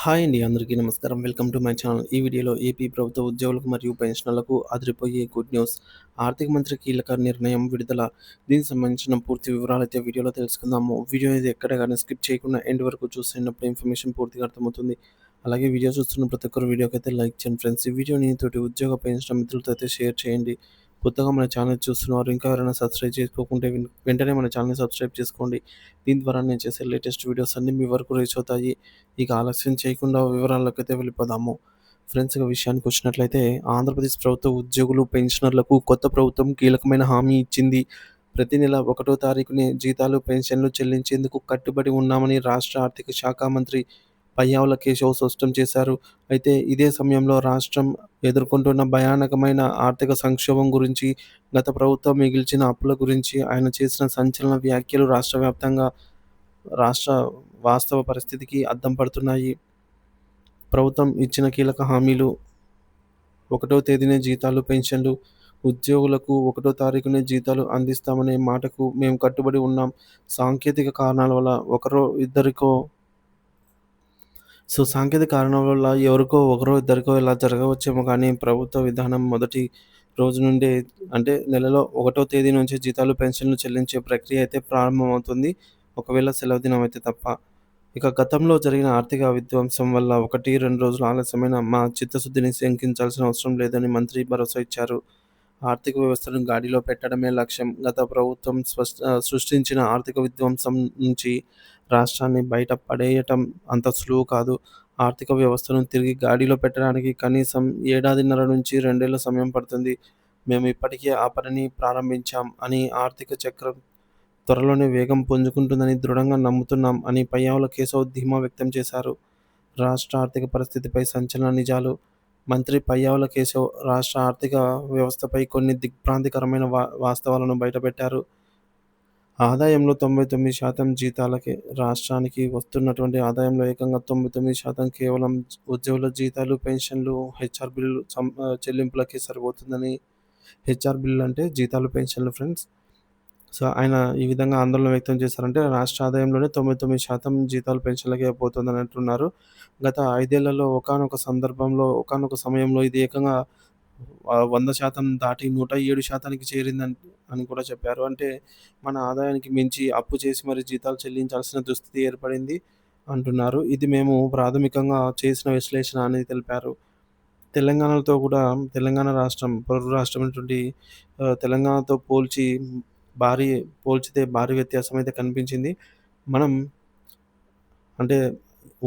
Hi అండి. అందరికీ నమస్కారం. Welcome to my channel. ఈ వీడియోలో ఏపీ ప్రభుత్వ ఉద్యోగులకు మరియు పెన్షనర్లకు అదిరిపోయే గుడ్ న్యూస్. ఆర్థిక మంత్రి కీలక నిర్ణయం విడుదల. దీనికి సంబంధించిన పూర్తి వివరాలైతే వీడియోలో తెలుసుకుందాము. వీడియో ఇది ఎక్కడ గాని స్కిప్ చేయకుండా ఎండ్ వరకు చూస్తున్నప్పుడు ఇన్ఫర్మేషన్ పూర్తిగా అర్థమవుతుంది. అలాగే వీడియో చూస్తున్న ప్రతి ఒక్కరు వీడియోకైతే లైక్ చేయండి ఫ్రెండ్స్. ఈ వీడియోని తోటి ఉద్యోగ పెన్షన్ మిత్రులతో అయితే షేర్ చేయండి. కొత్తగా మన ఛానల్ చూస్తున్నవారు ఇంకా ఎవరైనా సబ్స్క్రైబ్ చేసుకోకుంటే వెంటనే మన ఛానల్‌ని సబ్స్క్రైబ్ చేసుకోండి. దీని ద్వారా నేను చేసే లేటెస్ట్ వీడియోస్ అన్నీ మీ వరకు రీచ్ అవుతాయి. ఇక ఆలస్యం చేయకుండా వివరాల్లోకైతే వెళ్ళిపోదాము. ఫ్రెండ్స్ ఇక విషయానికొచ్చినట్లయితే ఆంధ్రప్రదేశ్ ప్రభుత్వ ఉద్యోగులు, పెన్షనర్లకు కొత్త ప్రభుత్వం కీలకమైన హామీ ఇచ్చింది. ప్రతి నెల 1వ తారీఖునే జీతాలు, పెన్షన్లు చెల్లించేందుకు కట్టుబడి ఉన్నామని రాష్ట్ర ఆర్థిక శాఖ మంత్రి పయ్యావుల కేశవ్ స్పష్టం చేశారు. అయితే ఇదే సమయంలో రాష్ట్రం ఎదుర్కొంటున్న భయానకమైన ఆర్థిక సంక్షోభం గురించి, గత ప్రభుత్వం మిగిల్చిన అప్పుల గురించి ఆయన చేసిన సంచలన వ్యాఖ్యలు రాష్ట్ర వాస్తవ పరిస్థితికి అద్దం పడుతున్నాయి. ప్రభుత్వం ఇచ్చిన కీలక హామీలు: 1వ తేదీనే జీతాలు, పెన్షన్లు. ఉద్యోగులకు 1వ తారీఖునే జీతాలు అందిస్తామనే మాటకు మేము కట్టుబడి ఉన్నాం. సాంకేతిక కారణాల వల్ల సాంకేతిక కారణాల వల్ల ఎవరికో ఒకరో ఇద్దరికో ఇలా జరగవచ్చేమో కానీ ప్రభుత్వ విధానం మొదటి రోజు నుండే, అంటే నెలలో 1వ తేదీ నుంచే జీతాలు, పెన్షన్లు చెల్లించే ప్రక్రియ అయితే ప్రారంభమవుతుంది. ఒకవేళ సెలవు దినం అయితే తప్ప. ఇక గతంలో జరిగిన ఆర్థిక విధ్వంసం వల్ల 1, 2 రోజులు ఆలస్యమైన మా చిత్తశుద్ధిని శంకించాల్సిన అవసరం లేదని మంత్రి భరోసా ఇచ్చారు. ఆర్థిక వ్యవస్థను గాడిలో పెట్టడమే లక్ష్యం. గత ప్రభుత్వం సృష్టించిన ఆర్థిక విధ్వంసం నుంచి రాష్ట్రాన్ని బయట పడేయటం అంత సులువు కాదు. ఆర్థిక వ్యవస్థను తిరిగి గాడిలో పెట్టడానికి కనీసం 1.5-2 ఏళ్ల సమయం పడుతుంది. మేము ఇప్పటికే ఆ పనిని ప్రారంభించాం అని, ఆర్థిక చక్రం త్వరలోనే వేగం పుంజుకుంటుందని దృఢంగా నమ్ముతున్నాం అని పయ్యావుల కేశవ్ ధీమా వ్యక్తం చేశారు. రాష్ట్ర ఆర్థిక పరిస్థితిపై సంచలన నిజాలు. మంత్రి పయ్యావుల కేశవ్ రాష్ట్ర ఆర్థిక వ్యవస్థపై కొన్ని దిగ్భ్రాంతికరమైన వాస్తవాలను బయటపెట్టారు. ఆదాయంలో 99% జీతాలకే. రాష్ట్రానికి వస్తున్నటువంటి ఆదాయంలో ఏకంగా 99% కేవలం ఉద్యోగుల జీతాలు, పెన్షన్లు, హెచ్ఆర్ బిల్లులు చెల్లింపులకే సరిపోతుందని. హెచ్ఆర్ బిల్లులు అంటే జీతాలు, పెన్షన్లు ఫ్రెండ్స్. సో, ఆయన ఈ విధంగా ఆందోళన వ్యక్తం చేశారంటే రాష్ట్ర ఆదాయంలోనే 99% జీతాలు, పెన్షన్లకే పోతుందని అంటున్నారు. గత 5 ఏళ్లలో ఒకానొక సందర్భంలో, ఒకానొక సమయంలో ఇది ఏకంగా 100% దాటి 107%కి చేరిందని అని కూడా చెప్పారు. అంటే మన ఆదాయానికి మించి అప్పు చేసి మరి జీతాలు చెల్లించాల్సిన దుస్థితి ఏర్పడింది అంటున్నారు. ఇది మేము ప్రాథమికంగా చేసిన విశ్లేషణ అని తెలిపారు. తెలంగాణతో కూడా, తెలంగాణ రాష్ట్రం పొరుగు రాష్ట్రమైనటువంటి తెలంగాణతో భారీ పోల్చితే భారీ వ్యత్యాసం అయితే కనిపించింది. మనం అంటే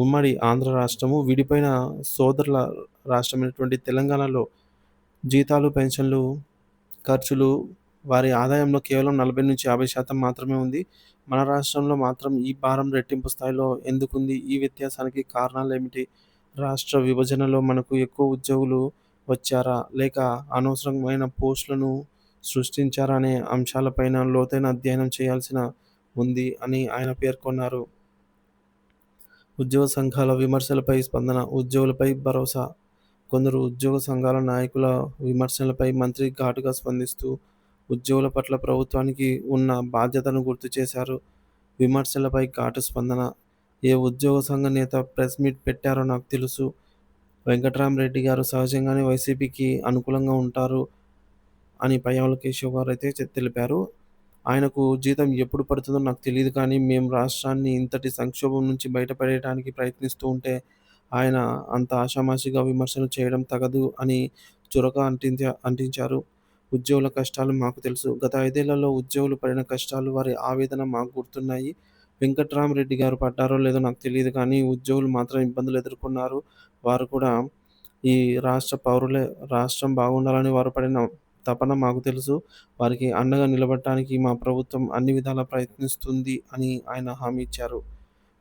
ఉమ్మడి ఆంధ్ర రాష్ట్రము, విడిపోయిన సోదరుల రాష్ట్రమైనటువంటి తెలంగాణలో జీతాలు, పెన్షన్లు, ఖర్చులు, వారి ఆదాయంలో కేవలం 40-50% మాత్రమే ఉంది. మన రాష్ట్రంలో మాత్రం ఈ భారం రెట్టింపు స్థాయిలో ఎందుకుంది? ఈ వ్యత్యాసానికి కారణాలేమిటి? రాష్ట్ర విభజనలో మనకు ఎక్కువ ఉద్యోగులు వచ్చారా? లేక అనవసరమైన పోస్టులను సృష్టించారా అనే అంశాలపైన లోతైన అధ్యయనం చేయాల్సిన ఉంది అని ఆయన పేర్కొన్నారు. ఉద్యోగ సంఘాల విమర్శలపై స్పందన. ఉద్యోగులపై భరోసా. కొందరు ఉద్యోగ సంఘాల నాయకుల విమర్శలపై మంత్రి ఘాటుగా స్పందిస్తూ ఉద్యోగుల పట్ల ప్రభుత్వానికి ఉన్న బాధ్యతను గుర్తు చేశారు. విమర్శలపై ఘాటు స్పందన. ఏ ఉద్యోగ సంఘ నేత ప్రెస్ మీట్ పెట్టారో నాకు తెలుసు. వెంకట్రామరెడ్డి గారు సహజంగానే వైసీపీకి అనుకూలంగా ఉంటారు అని పయ్యావుల కేశవ్ గారైతే తెలిపారు. ఆయనకు జీతం ఎప్పుడు పడుతుందో నాకు తెలీదు కానీ, మేము రాష్ట్రాన్ని ఇంతటి సంక్షోభం నుంచి బయటపడేయడానికి ప్రయత్నిస్తూ ఉంటే, ఆయన అంత ఆషామాషీగా విమర్శలు చేయడం తగదు అని చురక అంటించారు. ఉద్యోగుల కష్టాలు మాకు తెలుసు. గత 5 ఏళ్లలో ఉద్యోగులు పడిన కష్టాలు, వారి ఆవేదన మాకు గుర్తున్నాయి. వెంకట్రామరెడ్డి గారు పడ్డారో లేదో నాకు తెలీదు కానీ, ఉద్యోగులు మాత్రం ఇబ్బందులు ఎదుర్కొన్నారు. వారు కూడా ఈ రాష్ట్ర పౌరులే. రాష్ట్రం బాగుండాలని వారు పడిన తపన మాకు తెలుసు. వారికి అండగా నిలబడటానికి మా ప్రభుత్వం అన్ని విధాలా ప్రయత్నిస్తుంది అని ఆయన హామీ ఇచ్చారు.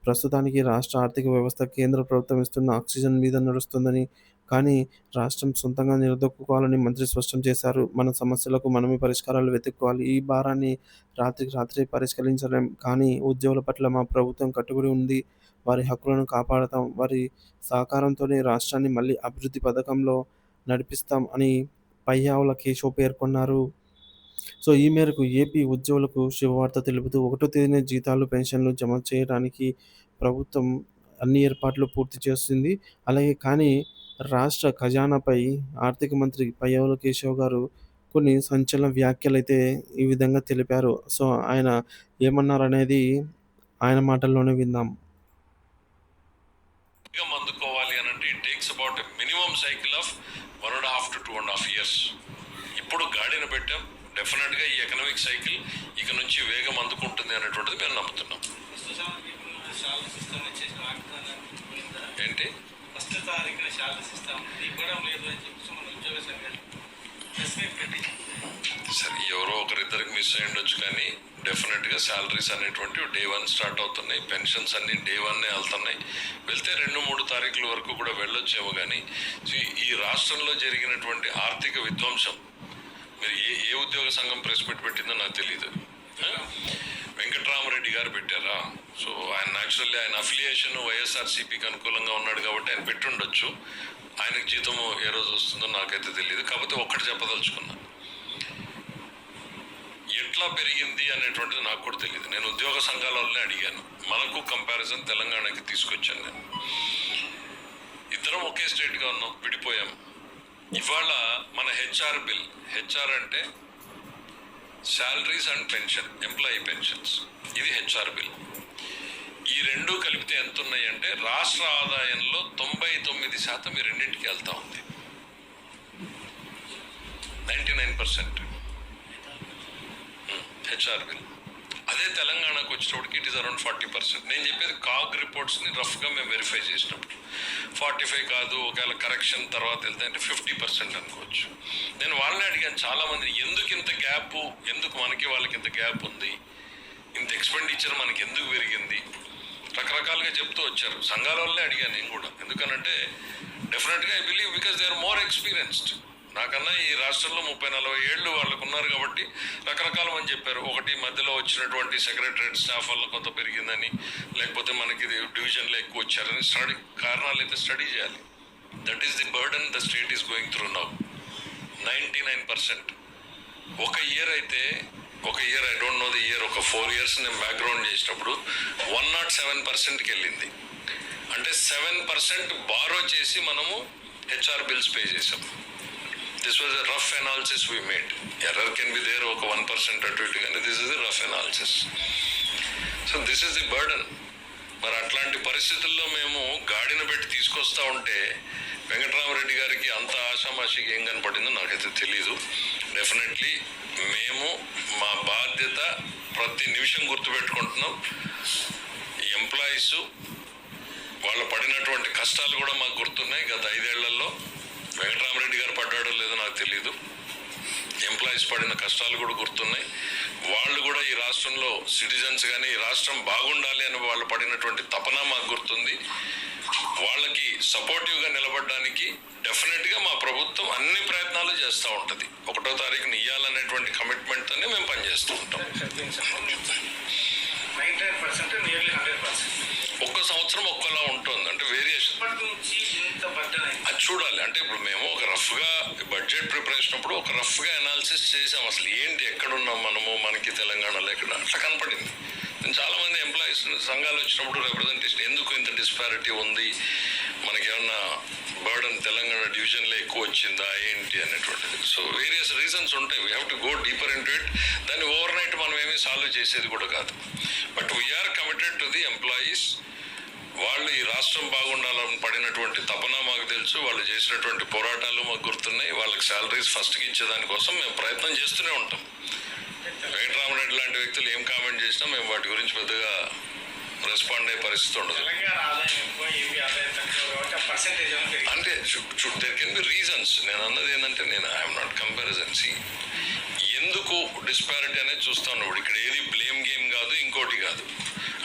ప్రస్తుతానికి రాష్ట్ర ఆర్థిక వ్యవస్థ కేంద్ర ప్రభుత్వం ఇస్తున్న ఆక్సిజన్ మీద నడుస్తుందని, కానీ రాష్ట్రం సొంతంగా నిలదొక్కుకోవాలని మంత్రి స్పష్టం చేశారు. మన సమస్యలకు మనమే పరిష్కారాలు వెతుక్కోవాలి. ఈ భారాన్ని రాత్రికి రాత్రే పరిష్కరించలేం. కానీ ఉద్యోగుల పట్ల మా ప్రభుత్వం కట్టుబడి ఉంది. వారి హక్కులను కాపాడతాం. వారి సహకారంతోనే రాష్ట్రాన్ని మళ్ళీ అభివృద్ధి పథకంలో నడిపిస్తాం అని పయ్యావుల కేశవ్ పేర్కొన్నారు. సో, ఈ మేరకు ఏపీ ఉద్యోగులకు శుభవార్త తెలుపుతూ 1వ తేదీనే జీతాలు, పెన్షన్లు జమ చేయడానికి ప్రభుత్వం అన్ని ఏర్పాట్లు పూర్తి చేస్తుంది. అలాగే కానీ రాష్ట్ర ఖజానాపై ఆర్థిక మంత్రి పయ్యావుల కేశవ్ గారు కొన్ని సంచలన వ్యాఖ్యలైతే ఈ విధంగా తెలిపారు. సో, ఆయన ఏమన్నారనేది ఆయన మాటల్లోనే విందాం. అందుకోవాలి అని అంటే it takes about minimum cycle of 1.5 to 2.5 years. ఇప్పుడు గాడిన పెట్టాం. డెఫినెట్గా ఈ ఎకనామిక్ సైకిల్ ఇక నుంచి వేగం అందుకుంటుంది అనేటువంటిది మేము నమ్ముతున్నాం. ఏంటి సరే, ఎవరో ఒకరిద్దరికి మిస్ అయ్యి ఉండొచ్చు, కానీ డెఫినెట్గా శాలరీస్ అనేటువంటి Day 1 స్టార్ట్ అవుతున్నాయి. పెన్షన్స్ అన్ని Day 1 వెళ్తున్నాయి. వెళ్తే 2-3 తారీఖుల వరకు కూడా వెళ్ళొచ్చేమో. కానీ ఈ రాష్ట్రంలో జరిగినటువంటి ఆర్థిక విధ్వంసం, మీరు ఏ ఉద్యోగ సంఘం ప్రెస్ మీట్ పెట్టిందో నాకు తెలియదు. వెంకట్రామరెడ్డి గారు పెట్టారా? సో ఆయన యాక్చువల్లీ ఆయన అఫిలియేషన్ వైఎస్ఆర్సీపీకి అనుకూలంగా ఉన్నాడు కాబట్టి ఆయన పెట్టుండొచ్చు. ఆయనకు జీతము ఏ రోజు వస్తుందో నాకైతే తెలియదు. కాకపోతే ఒక్కటి చెప్పదలుచుకున్నా, ఎట్లా పెరిగింది అనేటువంటిది నాకు కూడా తెలియదు. నేను ఉద్యోగ సంఘాల వల్లనే అడిగాను. మనకు కంపారిజన్ తెలంగాణకి తీసుకొచ్చాను. నేను ఇద్దరం ఒకే స్టేట్గా ఉన్నాం, విడిపోయాం. ఇవాళ మన హెచ్ఆర్ బిల్, హెచ్ఆర్ అంటే salaries and pension, employee pensions, ఇది హెచ్ఆర్ బిల్. ఈ రెండు కలిపితే ఎంత ఉన్నాయి అంటే రాష్ట్ర ఆదాయంలో 99% ఈ రెండింటికి వెళ్తా ఉంది. 99% హెచ్ఆర్ బిల్. అదే తెలంగాణకు వచ్చేటప్పటికి ఇట్ ఈస్ అరౌండ్ 40%. నేను చెప్పేది కాగ్ రిపోర్ట్స్ని రఫ్గా మేము వెరిఫై చేసినప్పుడు 45 కాదు, ఒకవేళ కరెక్షన్ తర్వాత వెళ్తే అంటే 50% అనుకోవచ్చు. నేను వాళ్ళని అడిగాను చాలామందిని, ఎందుకు ఇంత గ్యాప్, ఎందుకు మనకి వాళ్ళకి ఇంత గ్యాప్ ఉంది, ఇంత ఎక్స్పెండిచర్ మనకి ఎందుకు పెరిగింది, రకరకాలుగా చెప్తూ వచ్చారు. సంఘాల వల్లే అడిగాను నేను కూడా. ఎందుకనంటే డెఫినెట్గా I believe because they are more experienced. నాకన్నా ఈ రాష్ట్రంలో 30-40 ఏళ్ళు వాళ్ళకు ఉన్నారు కాబట్టి రకరకాల మంది చెప్పారు. ఒకటి మధ్యలో వచ్చినటువంటి సెక్రటరేట్ స్టాఫ్ వల్ల కొంత పెరిగిందని, లేకపోతే మనకి డివిజన్లో ఎక్కువ వచ్చారని కారణాలు అయితే స్టడీ చేయాలి. That is the burden the state is going through now. 99%. ఒక year I don't know the year, ఒక 4 years నేను బ్యాక్గ్రౌండ్ చేసినప్పుడు 107%కి వెళ్ళింది. అంటే 7% బారో చేసి మనము హెచ్ఆర్ బిల్స్ పే చేసాం. This was a rough analysis we made. Error can be there, ఒక 1% అటు ఇటు, కానీ this is the rough analysis. So this is the burden. మరి అట్లాంటి పరిస్థితుల్లో మేము గాడిన పెట్టి తీసుకొస్తా ఉంటే వెంకట్రామరెడ్డి గారికి అంత ఆషామాషికి ఏం కనపడిందో నాకైతే తెలీదు. డెఫినెట్లీ మేము మా బాధ్యత ప్రతి నిమిషం గుర్తుపెట్టుకుంటున్నాం. ఈ ఎంప్లాయీస్ వాళ్ళు పడినటువంటి కష్టాలు కూడా మాకు గుర్తున్నాయి. గత 5 ఏళ్లలో వెంకట్రామరెడ్డి గారు పడ్డాడో లేదో నాకు తెలియదు. ఎంప్లాయీస్ పడిన కష్టాలు కూడా గుర్తున్నాయి. వాళ్ళు కూడా ఈ రాష్ట్రంలో సిటిజన్స్ కానీ ఈ రాష్ట్రం బాగుండాలి అని వాళ్ళు పడినటువంటి తపన మాకు గుర్తుంది. వాళ్ళకి సపోర్టివ్గా నిలబడడానికి డెఫినెట్గా మా ప్రభుత్వం అన్ని ప్రయత్నాలు చేస్తూ ఉంటుంది. 1వ తారీఖున ఇవ్వాలనేటువంటి కమిట్మెంట్తోనే మేము పనిచేస్తూ ఉంటాం. ఒక్క సంవత్సరం ఒక్కలా ఉంటుంది, అంటే వేరియేషన్ అది చూడాలి. అంటే ఇప్పుడు మేము ఒక రఫ్గా బడ్జెట్ ప్రిపరేషన్ అప్పుడు ఒక రఫ్గా అనాలిసిస్ చేసాం. అసలు ఏంటి, ఎక్కడున్నాం మనము, మనకి తెలంగాణలో ఎక్కడ, అట్లా కనపడింది. నేను చాలామంది ఎంప్లాయీస్ సంఘాలు వచ్చినప్పుడు రిప్రజెంటేషన్, ఎందుకు ఇంత డిస్పారిటీ ఉంది, మనకి ఏమన్నా బర్డన్ తెలంగాణ డివిజన్లో ఎక్కువ వచ్చిందా ఏంటి అనేటువంటిది. సో వేరియస్ రీజన్స్ ఉంటాయి. We have to go deeper into it. దాన్ని ఓవర్ నైట్ మనం ఏమీ సాల్వ్ చేసేది కూడా కాదు. But we're committed to the employees. వాళ్ళు ఈ రాష్ట్రం బాగుండాలని పడినటువంటి తపన మాకు తెలుసు. వాళ్ళు చేసినటువంటి పోరాటాలు మాకు గుర్తున్నాయి. వాళ్ళకి శాలరీస్ ఫస్ట్కి ఇచ్చేదానికోసం మేము ప్రయత్నం చేస్తూనే ఉంటాం. వెంకటరామరెడ్డి లాంటి వ్యక్తులు ఏం కామెంట్ చేసినా మేము వాటి గురించి పెద్దగా రెస్పాండ్ అయ్యే పరిస్థితి ఉండదు. అంటే దెర్ కెన్ బి రీజన్స్. నేను అన్నది ఏంటంటే ఐఎమ్ నాట్ కంపారిజన్స్. ఎందుకు డిస్పారిటీ అనేది చూస్తా ఉన్నప్పుడు ఇక్కడ ఏది బ్లేమ్ గేమ్ కాదు, ఇంకోటి కాదు.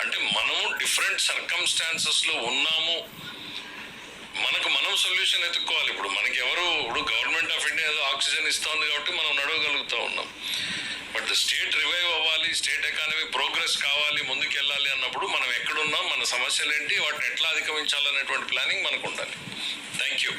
అంటే మనము డిఫరెంట్ సర్కమ్స్టాన్సెస్లో ఉన్నాము. మనం సొల్యూషన్ ఎత్తుక్కోవాలి. ఇప్పుడు మనకి ఇప్పుడు గవర్నమెంట్ ఆఫ్ ఇండియా ఏదో ఆక్సిజన్ ఇస్తుంది కాబట్టి మనం నడవగలుగుతూ ఉన్నాం. బట్ ద స్టేట్ రివైవ్ అవ్వాలి, స్టేట్ ఎకానమీ ప్రోగ్రెస్ కావాలి, ముందుకు వెళ్ళాలి అన్నప్పుడు మనం ఎక్కడున్నాం, మన సమస్యలు ఏంటి, వాటిని ఎట్లా అధిగమించాలనేటువంటి ప్లానింగ్ మనకు ఉండాలి. Thank you.